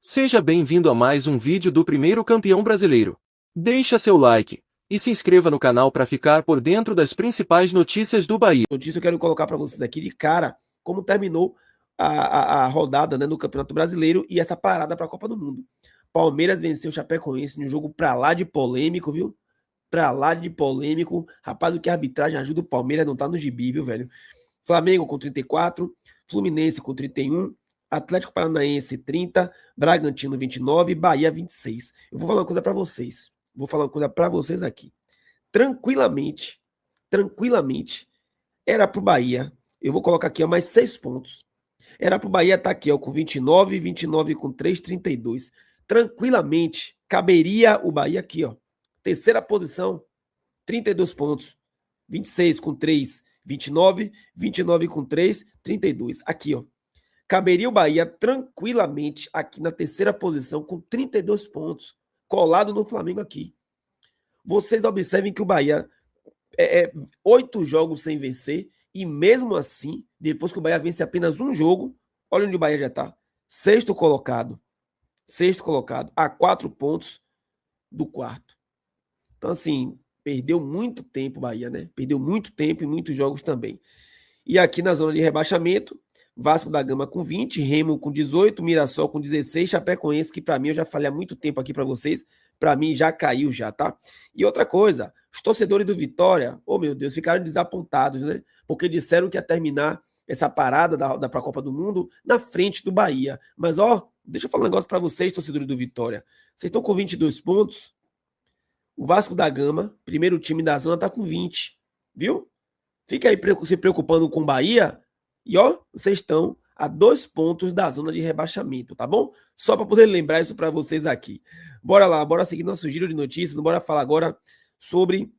Seja bem-vindo a mais um vídeo do primeiro campeão brasileiro. Deixa seu like e se inscreva no canal para ficar por dentro das principais notícias do Bahia. Notícia eu quero colocar para vocês aqui de cara como terminou a rodada, né, no Campeonato Brasileiro e essa parada para a Copa do Mundo. Palmeiras venceu o Chapecoense num jogo pra lá de polêmico, viu? Pra lá de polêmico. Rapaz, o que a arbitragem ajuda o Palmeiras não tá no gibi, viu, velho? Flamengo com 34, Fluminense com 31, Atlético Paranaense 30, Bragantino 29, Bahia 26. Eu vou falar uma coisa para vocês. Vou falar uma coisa para vocês aqui. Tranquilamente, era pro Bahia. Eu vou colocar aqui ó, mais 6 pontos. Era pro Bahia estar aqui ó, com 29, 29 com 3, 32. Tranquilamente, caberia o Bahia aqui, ó. Terceira posição, 32 pontos. 26 com 3, 29, 29 com 3, 32. Aqui, ó. Caberia o Bahia tranquilamente aqui na terceira posição com 32 pontos, colado no Flamengo aqui. Vocês observem que o Bahia 8 jogos sem vencer e mesmo assim, depois que o Bahia vence apenas um jogo, olha onde o Bahia já está. Sexto colocado, a 4 pontos do quarto. Então, assim, perdeu muito tempo o Bahia, né? Perdeu muito tempo e muitos jogos também. E aqui na zona de rebaixamento, Vasco da Gama com 20, Remo com 18, Mirassol com 16, Chapecoense, que para mim, eu já falei há muito tempo aqui para vocês, para mim já caiu já, tá? E outra coisa, os torcedores do Vitória, oh meu Deus, ficaram desapontados, né? Porque disseram que ia terminar essa parada pra Copa do Mundo na frente do Bahia. Mas, ó, deixa eu falar um negócio para vocês, torcedores do Vitória. Vocês estão com 22 pontos, o Vasco da Gama, primeiro time da zona, tá com 20, viu? Fica aí se preocupando com o Bahia e, ó, vocês estão a 2 pontos da zona de rebaixamento, tá bom? Só para poder lembrar isso para vocês aqui. Bora lá, bora seguir nosso giro de notícias, bora falar agora sobre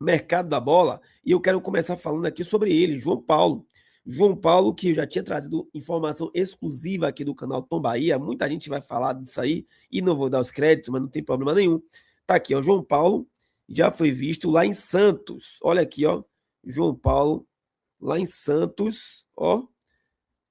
mercado da bola. E eu quero começar falando aqui sobre ele, João Paulo. João Paulo, que eu já tinha trazido informação exclusiva aqui do canal Tom Bahia. Muita gente vai falar disso aí e não vou dar os créditos, mas não tem problema nenhum. Tá aqui, ó, João Paulo já foi visto lá em Santos. Olha aqui, ó, João Paulo lá em Santos, ó,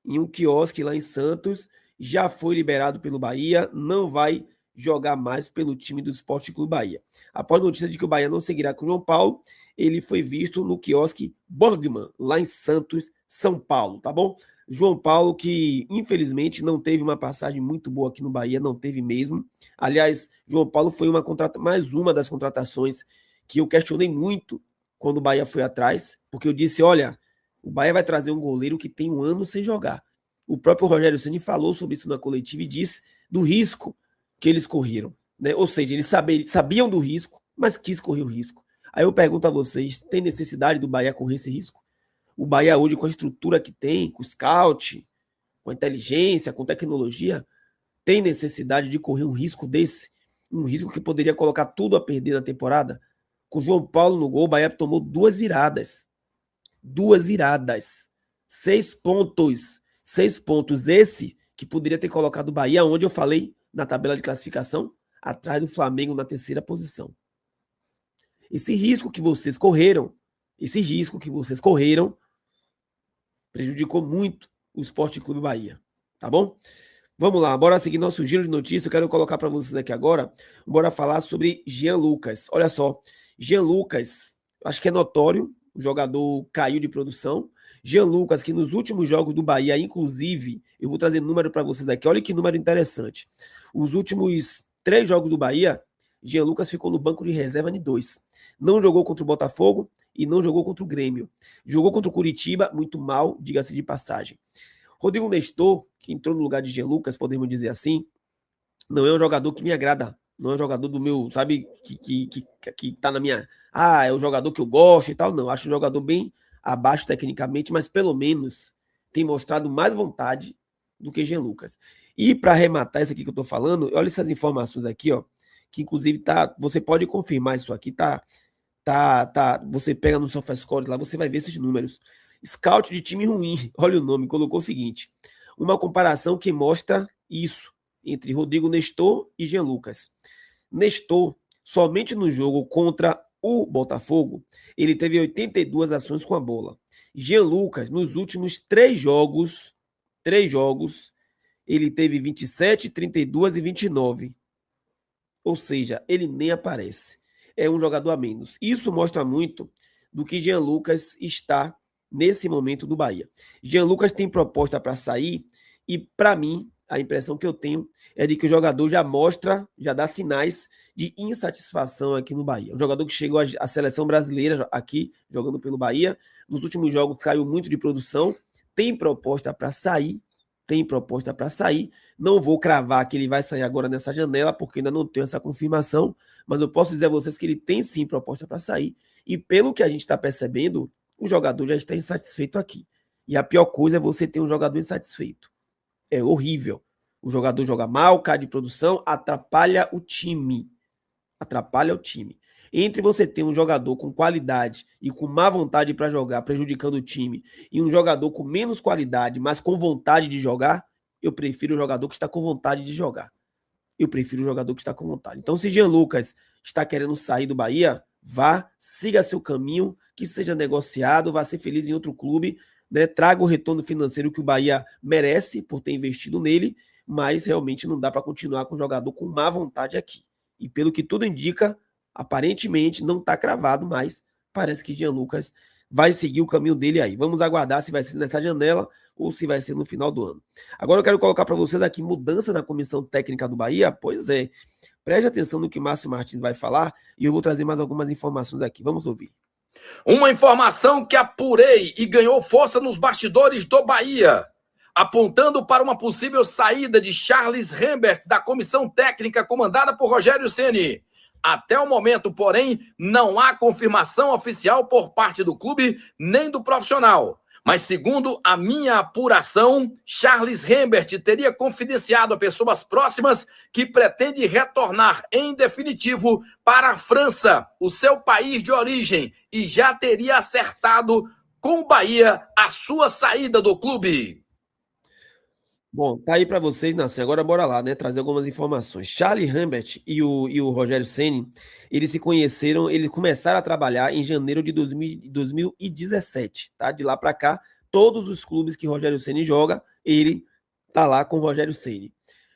em um quiosque lá em Santos, já foi liberado pelo Bahia, não vai jogar mais pelo time do Sport Clube Bahia. Após a notícia de que o Bahia não seguirá com o João Paulo, ele foi visto no quiosque Borgman, lá em Santos, São Paulo, tá bom? João Paulo, que infelizmente não teve uma passagem muito boa aqui no Bahia, não teve mesmo. Aliás, João Paulo foi mais uma das contratações que eu questionei muito quando o Bahia foi atrás, porque eu disse, olha, o Bahia vai trazer um goleiro que tem um ano sem jogar. O próprio Rogério Ceni falou sobre isso na coletiva e disse do risco que eles correram, né? Ou seja, eles sabiam do risco, mas quis correr o risco. Aí eu pergunto a vocês, tem necessidade do Bahia correr esse risco? O Bahia hoje, com a estrutura que tem, com o scout, com a inteligência, com tecnologia, tem necessidade de correr um risco desse? Um risco que poderia colocar tudo a perder na temporada? Com o João Paulo no gol, o Bahia tomou 2 viradas. 2 viradas. 6 pontos. 6 pontos. Esse que poderia ter colocado o Bahia, onde eu falei, na tabela de classificação, atrás do Flamengo na terceira posição. Esse risco que vocês correram, prejudicou muito o Sport Clube Bahia, tá bom? Vamos lá, bora seguir nosso giro de notícias. Eu quero colocar para vocês aqui agora, bora falar sobre Jean Lucas. Olha só, Jean Lucas, acho que é notório, o jogador caiu de produção. Jean Lucas, que nos últimos jogos do Bahia, inclusive, eu vou trazer número para vocês aqui, olha que número interessante. Os últimos 3 jogos do Bahia, Jean Lucas ficou no banco de reserva em 2. Não jogou contra o Botafogo e não jogou contra o Grêmio. Jogou contra o Curitiba, muito mal, diga-se de passagem. Rodrigo Nestor, que entrou no lugar de Jean Lucas, podemos dizer assim, não é um jogador que me agrada. Não é um jogador do meu, sabe, que tá na minha... Ah, é um jogador que eu gosto e tal. Não, acho um jogador bem abaixo tecnicamente, mas pelo menos tem mostrado mais vontade do que Jean Lucas. E para arrematar isso aqui que eu tô falando, olha essas informações aqui, ó, que inclusive você pode confirmar isso aqui, você pega no SofaScore lá, você vai ver esses números. Scout de time ruim, olha o nome, colocou o seguinte, uma comparação que mostra isso, entre Rodrigo Nestor e Jean Lucas. Nestor, somente no jogo contra o Botafogo, ele teve 82 ações com a bola. Jean Lucas, nos últimos 3 jogos, ele teve 27, 32 e 29. Ou seja, ele nem aparece. É um jogador a menos. Isso mostra muito do que Jean Lucas está nesse momento do Bahia. Jean Lucas tem proposta para sair e, para mim, a impressão que eu tenho é de que o jogador já mostra, já dá sinais de insatisfação aqui no Bahia. O jogador que chegou à seleção brasileira aqui, jogando pelo Bahia, nos últimos jogos caiu muito de produção, tem proposta para sair, Não vou cravar que ele vai sair agora nessa janela, porque ainda não tenho essa confirmação, mas eu posso dizer a vocês que ele tem sim proposta para sair, e pelo que a gente está percebendo, o jogador já está insatisfeito aqui. E a pior coisa é você ter um jogador insatisfeito. É horrível. O jogador joga mal, cai de produção, atrapalha o time. Entre você ter um jogador com qualidade e com má vontade para jogar, prejudicando o time, e um jogador com menos qualidade, mas com vontade de jogar, eu prefiro o jogador que está com vontade de jogar. Então, se Jean Lucas está querendo sair do Bahia, vá, siga seu caminho, que seja negociado, vá ser feliz em outro clube, né? Traga o retorno financeiro que o Bahia merece por ter investido nele, mas realmente não dá para continuar com o jogador com má vontade aqui. E pelo que tudo indica, aparentemente não está cravado, mas parece que Jean Lucas vai seguir o caminho dele aí. Vamos aguardar se vai ser nessa janela ou se vai ser no final do ano. Agora eu quero colocar para vocês aqui mudança na comissão técnica do Bahia. Pois é, preste atenção no que Márcio Martins vai falar e eu vou trazer mais algumas informações aqui. Vamos ouvir. Uma informação que apurei e ganhou força nos bastidores do Bahia, apontando para uma possível saída de Charles Rembert da comissão técnica comandada por Rogério Ceni. Até o momento, porém, não há confirmação oficial por parte do clube nem do profissional. Mas, segundo a minha apuração, Charles Rembert teria confidenciado a pessoas próximas que pretende retornar em definitivo para a França, o seu país de origem, e já teria acertado com o Bahia a sua saída do clube. Bom, tá aí para vocês, Nassim. Agora bora lá, né? Trazer algumas informações. Charles Rembert e o Rogério Ceni, eles se conheceram, eles começaram a trabalhar em janeiro de 2017, tá? De lá para cá, todos os clubes que Rogério Ceni joga, ele tá lá com o Rogério Ceni.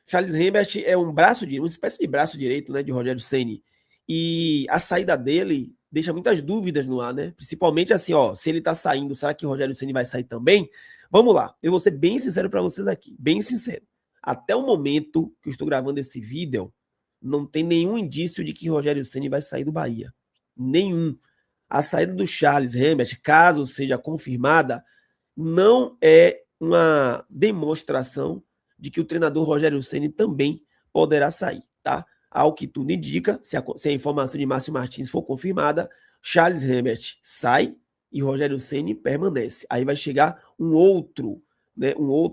Charles Rembert é um braço direito, uma espécie de braço direito, né, de Rogério Ceni. E a saída dele deixa muitas dúvidas no ar, né? Principalmente assim, ó, se ele tá saindo, será que o Rogério Ceni vai sair também? Vamos lá, eu vou ser bem sincero para vocês aqui, bem sincero. Até o momento que eu estou gravando esse vídeo, não tem nenhum indício de que Rogério Ceni vai sair do Bahia. Nenhum. A saída do Charles Rembert, caso seja confirmada, não é uma demonstração de que o treinador Rogério Ceni também poderá sair, tá? Ao que tudo indica, se a informação de Márcio Martins for confirmada, Charles Rembert sai e Rogério Ceni permanece. Aí vai chegar um outro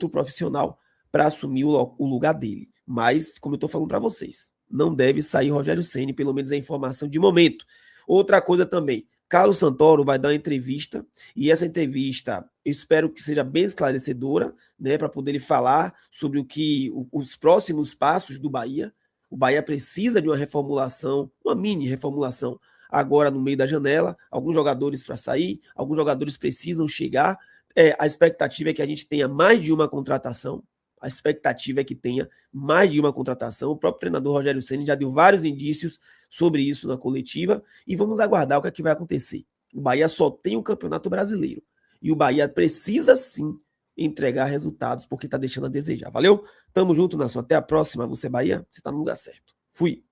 profissional para assumir o lugar dele. Mas, como eu estou falando para vocês, não deve sair Rogério Ceni, pelo menos a informação de momento. Outra coisa também, Carlos Santoro vai dar uma entrevista, e essa entrevista eu espero que seja bem esclarecedora, né, para poder ele falar sobre os próximos passos do Bahia. O Bahia precisa de uma reformulação, uma mini reformulação, agora no meio da janela, alguns jogadores para sair, alguns jogadores precisam chegar. A expectativa é que a gente tenha mais de uma contratação. O próprio treinador Rogério Ceni já deu vários indícios sobre isso na coletiva e vamos aguardar o que é que vai acontecer. O Bahia só tem o Campeonato Brasileiro e o Bahia precisa sim entregar resultados porque está deixando a desejar. Valeu? Tamo junto, nação. Até a próxima. Você Bahia, você tá no lugar certo. Fui.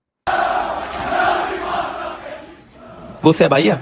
Você é Bahia?